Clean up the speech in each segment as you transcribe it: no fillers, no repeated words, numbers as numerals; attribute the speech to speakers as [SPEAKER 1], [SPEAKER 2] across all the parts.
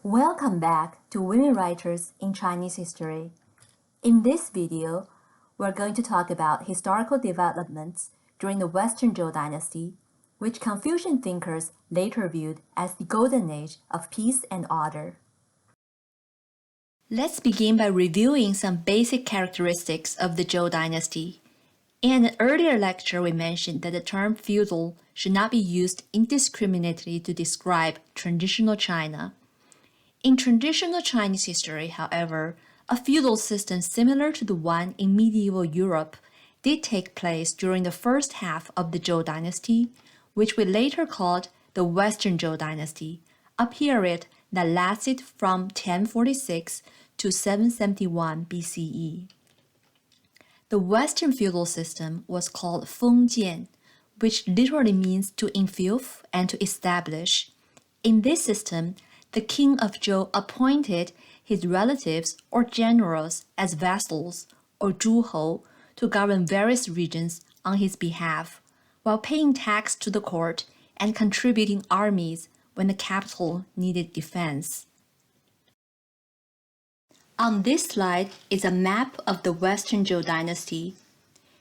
[SPEAKER 1] Welcome back to Women Writers in Chinese History. In this video, we're going to talk about historical developments during the Western Zhou dynasty, which Confucian thinkers later viewed as the golden age of peace and order. Let's begin by reviewing some basic characteristics of the Zhou dynasty. In an earlier lecture, we mentioned that the term feudal should not be used indiscriminately to describe traditional China. In traditional Chinese history, however, a feudal system similar to the one in medieval Europe did take place during the first half of the Zhou dynasty, which we later called the Western Zhou dynasty, a period that lasted from 1046 to 771 BCE. The Western feudal system was called Fengjian, which literally means to infuse and to establish. In this system, the king of Zhou appointed his relatives or generals as vassals or zhuhou to govern various regions on his behalf, while paying tax to the court and contributing armies when the capital needed defense. On this slide is a map of the Western Zhou dynasty.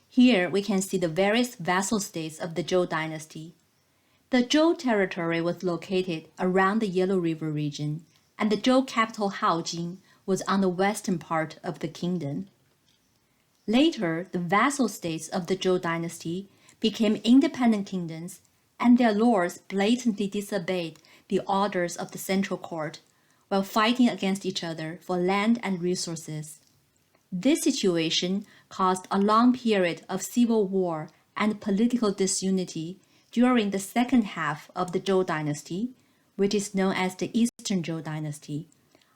[SPEAKER 1] Here we can see the various vassal states of the Zhou dynasty. The Zhou territory was located around the Yellow River region, and the Zhou capital Haojing was on the western part of the kingdom. Later, the vassal states of the Zhou dynasty became independent kingdoms, and their lords blatantly disobeyed the orders of the central court, while fighting against each other for land and resources. This situation caused a long period of civil war and political disunity during the second half of the Zhou dynasty, which is known as the Eastern Zhou dynasty,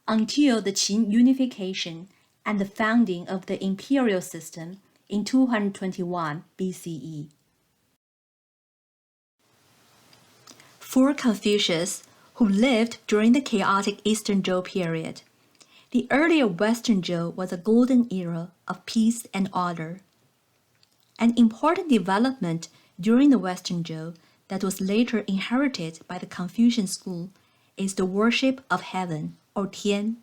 [SPEAKER 1] until the Qin unification and the founding of the imperial system in 221 BCE. For Confucius, who lived during the chaotic Eastern Zhou period, the earlier Western Zhou was a golden era of peace and order. An important development during the Western Zhou that was later inherited by the Confucian school is the worship of heaven, or Tian.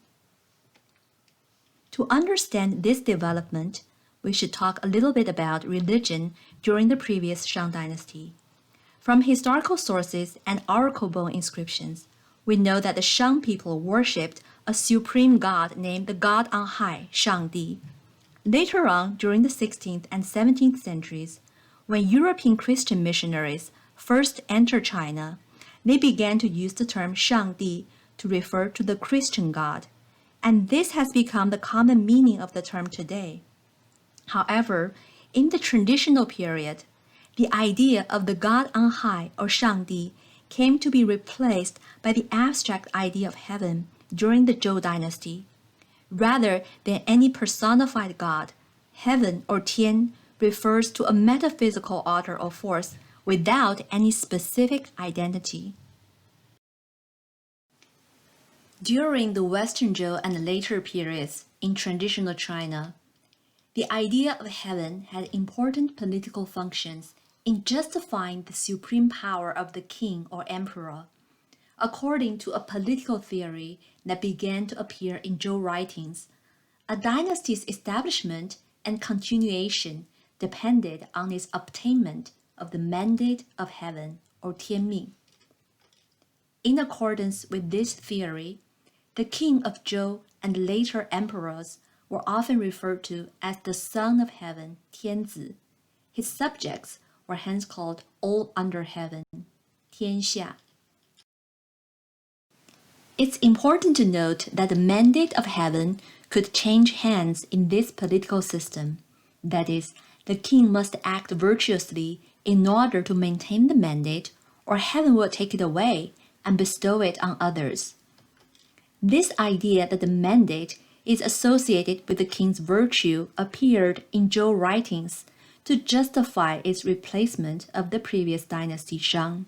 [SPEAKER 1] To understand this development, we should talk a little bit about religion during the previous Shang dynasty. From historical sources and oracle bone inscriptions, we know that the Shang people worshipped a supreme god named the God on High, Shangdi. Later on, during the 16th and 17th centuries, when European Christian missionaries first entered China, they began to use the term Shangdi to refer to the Christian God, and this has become the common meaning of the term today. However, in the traditional period, the idea of the God on high, or Shangdi, came to be replaced by the abstract idea of heaven during the Zhou dynasty. Rather than any personified God, heaven, or Tian, refers to a metaphysical order or force without any specific identity. During the Western Zhou and later periods in traditional China, the idea of heaven had important political functions in justifying the supreme power of the king or emperor. According to a political theory that began to appear in Zhou writings, a dynasty's establishment and continuation depended on its obtainment of the mandate of heaven, or Tianming. In accordance with this theory, the king of Zhou and later emperors were often referred to as the son of heaven, Tianzi. His subjects were hence called all under heaven, Tianxia. It's important to note that the mandate of heaven could change hands in this political system. That is, the king must act virtuously in order to maintain the mandate, or heaven will take it away and bestow it on others. This idea that the mandate is associated with the king's virtue appeared in Zhou writings to justify its replacement of the previous dynasty Shang.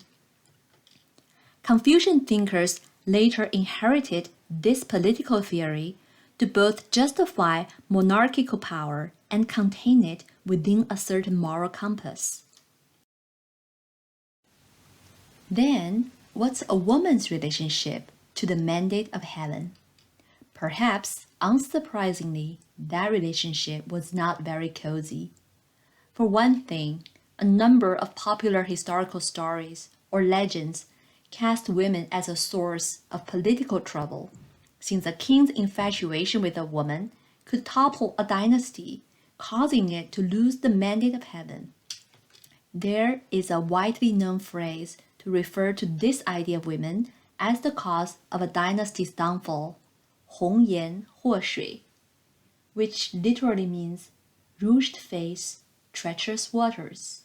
[SPEAKER 1] Confucian thinkers later inherited this political theory to both justify monarchical power and contain it within a certain moral compass. Then, what's a woman's relationship to the mandate of heaven. Perhaps, unsurprisingly, that relationship was not very cozy. For one thing, a number of popular historical stories or legends cast women as a source of political trouble, since a king's infatuation with a woman could topple a dynasty, causing it to lose the mandate of heaven. There is a widely known phrase to refer to this idea of women as the cause of a dynasty's downfall, 红颜祸水, which literally means rouged face, treacherous waters.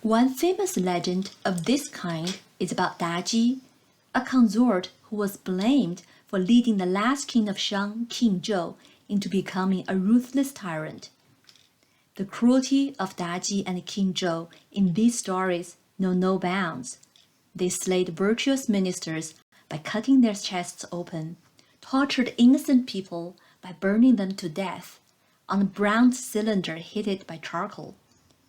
[SPEAKER 1] One famous legend of this kind is about Daji, a consort who was blamed for leading the last king of Shang, King Zhou, into becoming a ruthless tyrant. The cruelty of Daji and King Zhou in these stories know no bounds. They slayed virtuous ministers by cutting their chests open, tortured innocent people by burning them to death on a bronze cylinder heated by charcoal.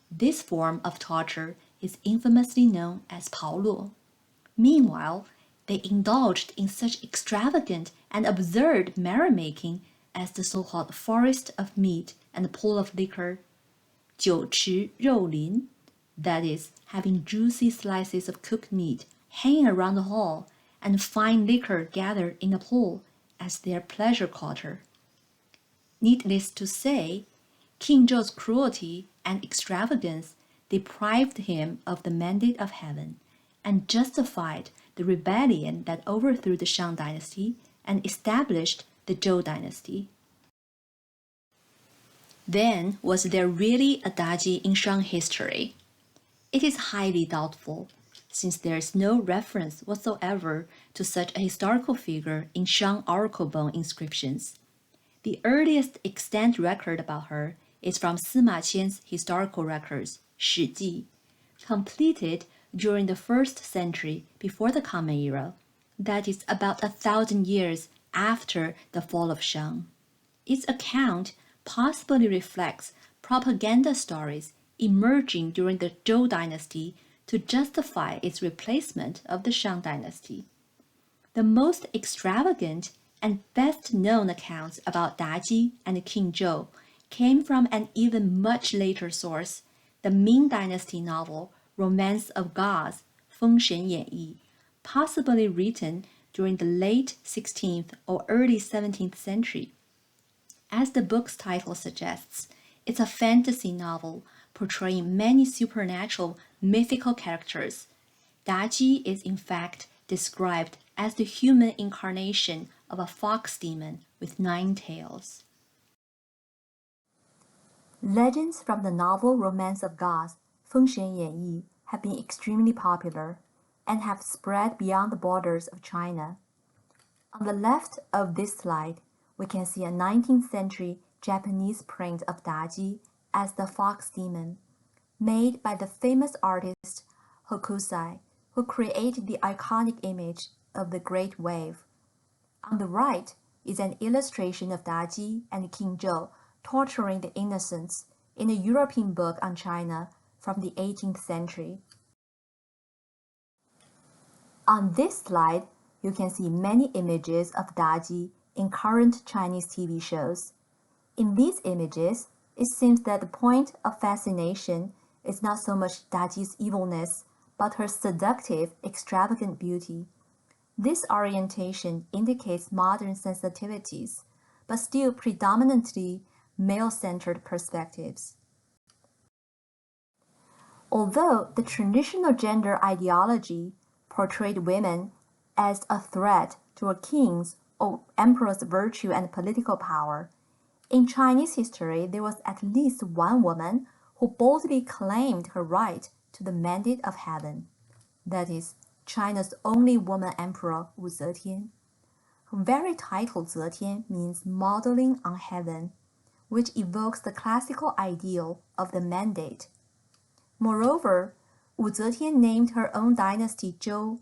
[SPEAKER 1] This form of torture is infamously known as 炮烙. Meanwhile, they indulged in such extravagant and absurd merrymaking as the so-called forest of meat and the pool of liquor, 酒池肉林, that is, having juicy slices of cooked meat hanging around the hall and fine liquor gathered in a pool as their pleasure quarter. Needless to say, King Zhou's cruelty and extravagance deprived him of the mandate of heaven and justified the rebellion that overthrew the Shang dynasty and established the Zhou dynasty. Then, was there really a Daji in Shang history? It is highly doubtful, since there is no reference whatsoever to such a historical figure in Shang oracle bone inscriptions. The earliest extant record about her is from Sima Qian's historical records, 史记, completed during the 1st century before the Common Era, that is about 1,000 years after the fall of Shang. Its account possibly reflects propaganda stories emerging during the Zhou dynasty to justify its replacement of the Shang dynasty. The most extravagant and best known accounts about Daji and King Zhou came from an even much later source, the Ming Dynasty novel Romance of Gods, 封神演义, possibly written during the late 16th or early 17th century. As the book's title suggests, it's a fantasy novel portraying many supernatural, mythical characters. Daji is in fact described as the human incarnation of a fox demon with 9 tails. Legends from the novel Romance of Gods, 封神演义, have been extremely popular and have spread beyond the borders of China. On the left of this slide, we can see a 19th century Japanese print of Daji as the fox demon, made by the famous artist Hokusai, who created the iconic image of the Great Wave. On the right is an illustration of Daji and King Zhou torturing the innocents in a European book on China from the 18th century. On this slide, you can see many images of Daji in current Chinese TV shows. In these images, it seems that the point of fascination is not so much Daji's evilness, but her seductive, extravagant beauty. This orientation indicates modern sensitivities, but still predominantly male-centered perspectives. Although the traditional gender ideology portrayed women as a threat to a king's or emperor's virtue and political power, in Chinese history there was at least one woman who boldly claimed her right to the mandate of heaven. That is, China's only woman emperor, Wu Zetian. Her very title Zetian means modeling on heaven, which evokes the classical ideal of the mandate. Moreover, Wu Zetian named her own dynasty Zhou,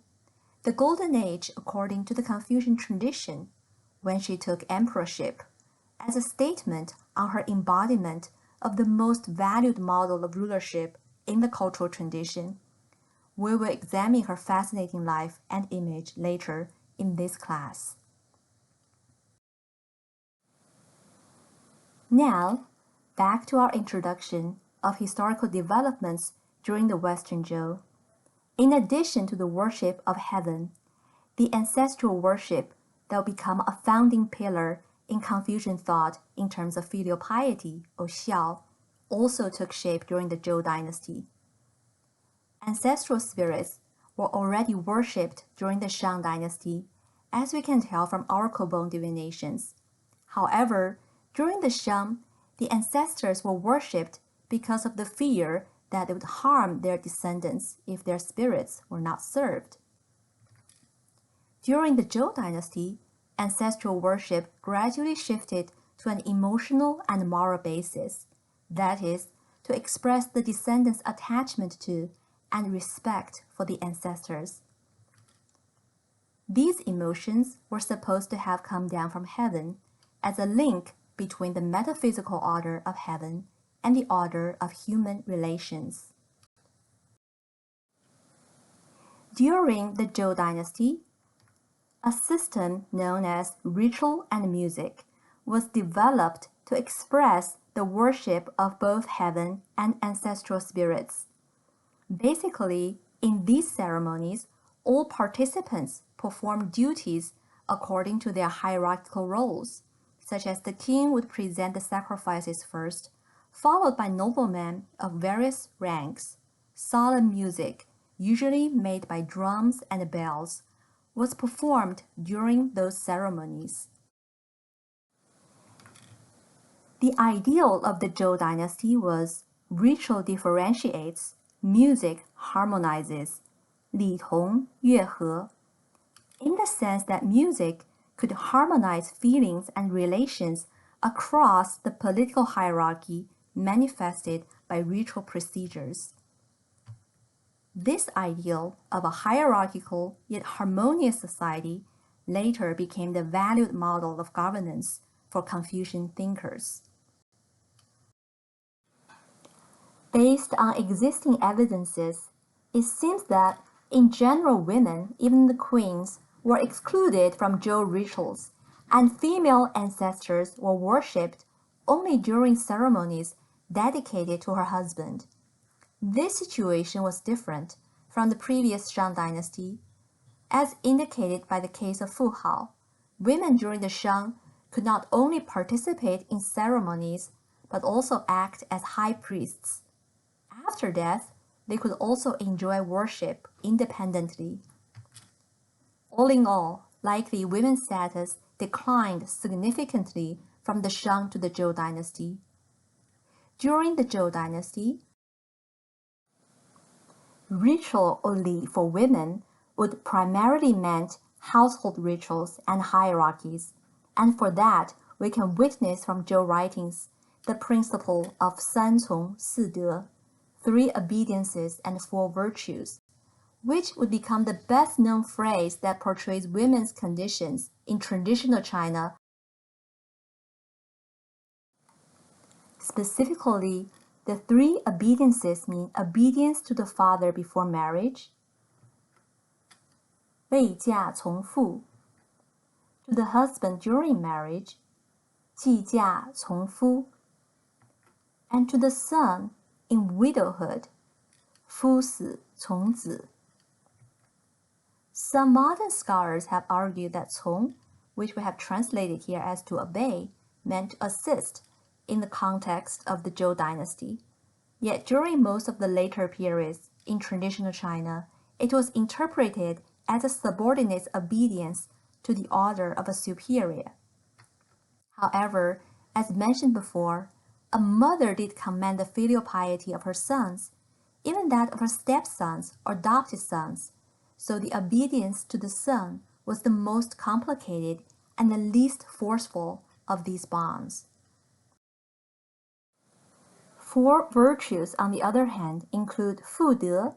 [SPEAKER 1] the golden age according to the Confucian tradition, when she took emperorship, as a statement on her embodiment of the most valued model of rulership in the cultural tradition. We will examine her fascinating life and image later in this class. Now, back to our introduction of historical developments during the Western Zhou. In addition to the worship of heaven, the ancestral worship that will become a founding pillar in Confucian thought in terms of filial piety, or xiao, also took shape during the Zhou dynasty. Ancestral spirits were already worshipped during the Shang dynasty, as we can tell from oracle bone divinations. However, during the Shang, the ancestors were worshipped because of the fear that they would harm their descendants if their spirits were not served. During the Zhou dynasty, ancestral worship gradually shifted to an emotional and moral basis, that is, to express the descendants' attachment to and respect for the ancestors. These emotions were supposed to have come down from heaven as a link between the metaphysical order of heaven and the order of human relations. During the Zhou dynasty, a system known as ritual and music was developed to express the worship of both heaven and ancestral spirits. Basically, in these ceremonies, all participants performed duties according to their hierarchical roles, such as the king would present the sacrifices first, followed by noblemen of various ranks. Solemn music, usually made by drums and bells, was performed during those ceremonies. The ideal of the Zhou dynasty was ritual differentiates, music harmonizes, 礼同乐和, in the sense that music could harmonize feelings and relations across the political hierarchy manifested by ritual procedures. This ideal of a hierarchical yet harmonious society later became the valued model of governance for Confucian thinkers. Based on existing evidences, it seems that in general women, even the queens, were excluded from Zhou rituals, and female ancestors were worshipped only during ceremonies dedicated to her husband. This situation was different from the previous Shang dynasty. As indicated by the case of Fu Hao, women during the Shang could not only participate in ceremonies, but also act as high priests. After death, they could also enjoy worship independently. All in all, likely women's status declined significantly from the Shang to the Zhou dynasty. During the Zhou dynasty, ritual or li for women would primarily meant household rituals and hierarchies, and for that we can witness from Zhou writings the principle of 三从四德, 3 obediences and 4 virtues, which would become the best-known phrase that portrays women's conditions in traditional China. Specifically, the 3 obediences mean obedience to the father before marriage, 未嫁从父, to the husband during marriage, 继嫁从夫, and to the son in widowhood, 夫死从子. Some modern scholars have argued that 从, which we have translated here as to obey, meant to assist in the context of the Zhou dynasty. Yet during most of the later periods in traditional China, it was interpreted as a subordinate's obedience to the order of a superior. However, as mentioned before, a mother did command the filial piety of her sons, even that of her stepsons or adopted sons, so the obedience to the son was the most complicated and the least forceful of these bonds. 4 virtues, on the other hand, include 妇德,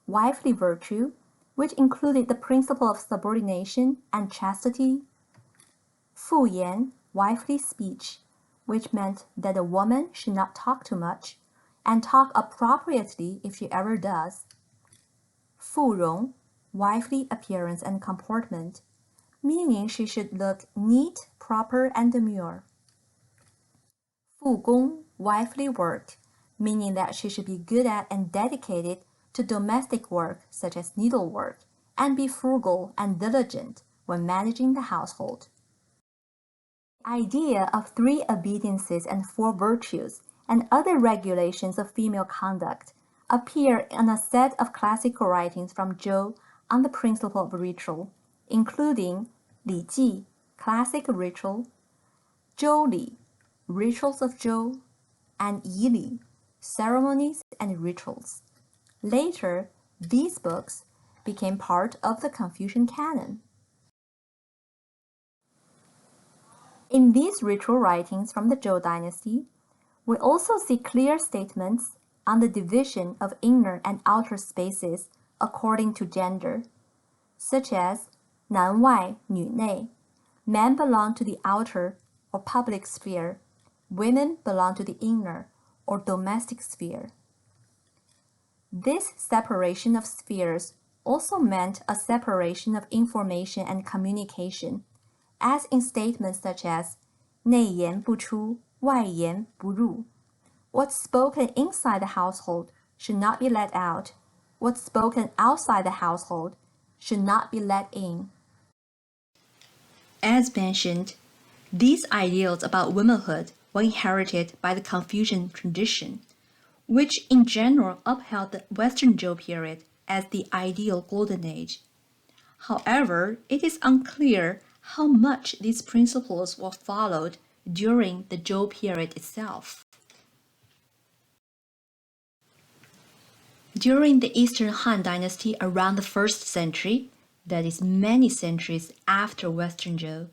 [SPEAKER 1] wifely virtue, which included the principle of subordination and chastity, 妇言, wifely speech, which meant that a woman should not talk too much and talk appropriately if she ever does, 富容, wifely appearance and comportment, meaning she should look neat, proper, and demure. 富功, wifely work, meaning that she should be good at and dedicated to domestic work such as needlework, and be frugal and diligent when managing the household. The idea of 3 obediences and 4 virtues and other regulations of female conduct appear in a set of classical writings from Zhou on the principle of ritual, including Li Ji, classic ritual, Zhou Li, rituals of Zhou, and Yi Li, ceremonies and rituals. Later, these books became part of the Confucian canon. In these ritual writings from the Zhou dynasty, we also see clear statements on the division of inner and outer spaces according to gender, such as 男外女内, men belong to the outer or public sphere, women belong to the inner or domestic sphere. This separation of spheres also meant a separation of information and communication, as in statements such as 内言不出,外言不入. What's spoken inside the household should not be let out. What's spoken outside the household should not be let in. As mentioned, these ideals about womanhood were inherited by the Confucian tradition, which in general upheld the Western Zhou period as the ideal golden age. However, it is unclear how much these principles were followed during the Zhou period itself. During the Eastern Han Dynasty around the 1st century, that is many centuries after Western Zhou,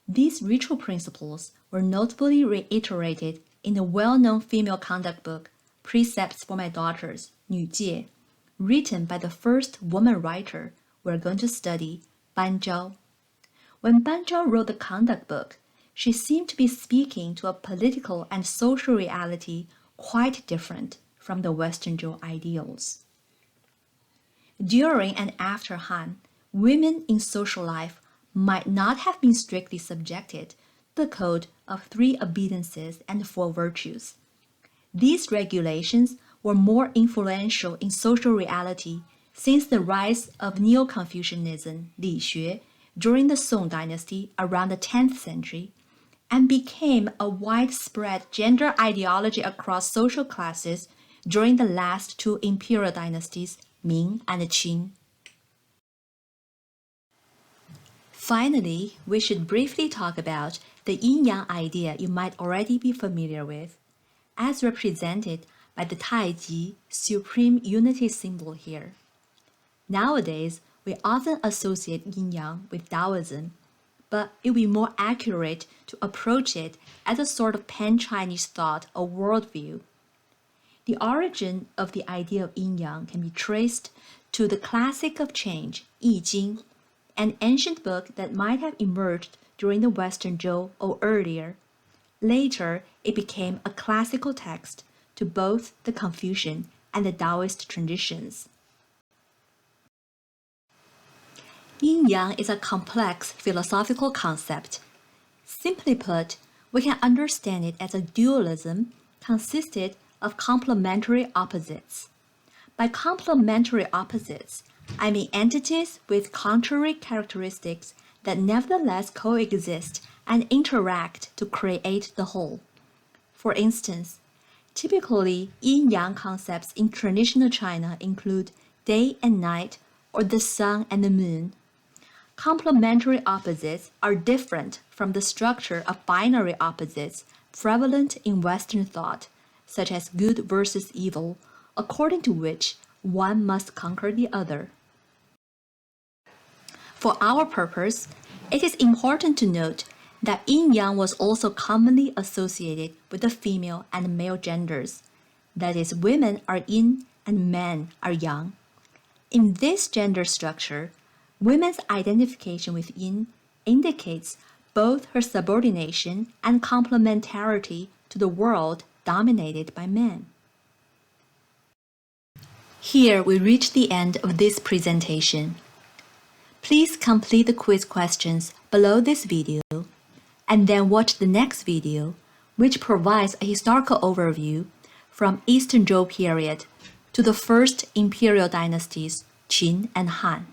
[SPEAKER 1] these ritual principles were notably reiterated in the well-known female conduct book, Precepts for My Daughters, 女戒, written by the first woman writer we're going to study, Ban Zhao. When Ban Zhao wrote the conduct book, she seemed to be speaking to a political and social reality quite different from the Western Zhou ideals. During and after Han, women in social life might not have been strictly subjected to the code of 3 obediences and 4 virtues. These regulations were more influential in social reality since the rise of Neo-Confucianism, Li Xue, during the Song dynasty around the 10th century, and became a widespread gender ideology across social classes during the last 2 imperial dynasties, Ming and Qing. Finally, we should briefly talk about the Yin-Yang idea you might already be familiar with, as represented by the Daji supreme unity symbol here. Nowadays, we often associate Yin-Yang with Taoism, but it would be more accurate to approach it as a sort of pan-Chinese thought or worldview. The origin of the idea of Yin-Yang can be traced to the classic of change, I Ching, an ancient book that might have emerged during the Western Zhou or earlier. Later, it became a classical text to both the Confucian and the Taoist traditions. Yin-Yang is a complex philosophical concept. Simply put, we can understand it as a dualism consisted of complementary opposites. By complementary opposites, I mean entities with contrary characteristics that nevertheless coexist and interact to create the whole. For instance, typically yin-yang concepts in traditional China include day and night or the sun and the moon. Complementary opposites are different from the structure of binary opposites prevalent in Western thought, such as good versus evil, according to which one must conquer the other. For our purpose, it is important to note that yin-yang was also commonly associated with the female and male genders. That is, women are yin and men are yang. In this gender structure, women's identification with yin indicates both her subordination and complementarity to the world dominated by men. Here we reach the end of this presentation. Please complete the quiz questions below this video, and then watch the next video, which provides a historical overview from Eastern Zhou period to the first imperial dynasties, Qin and Han.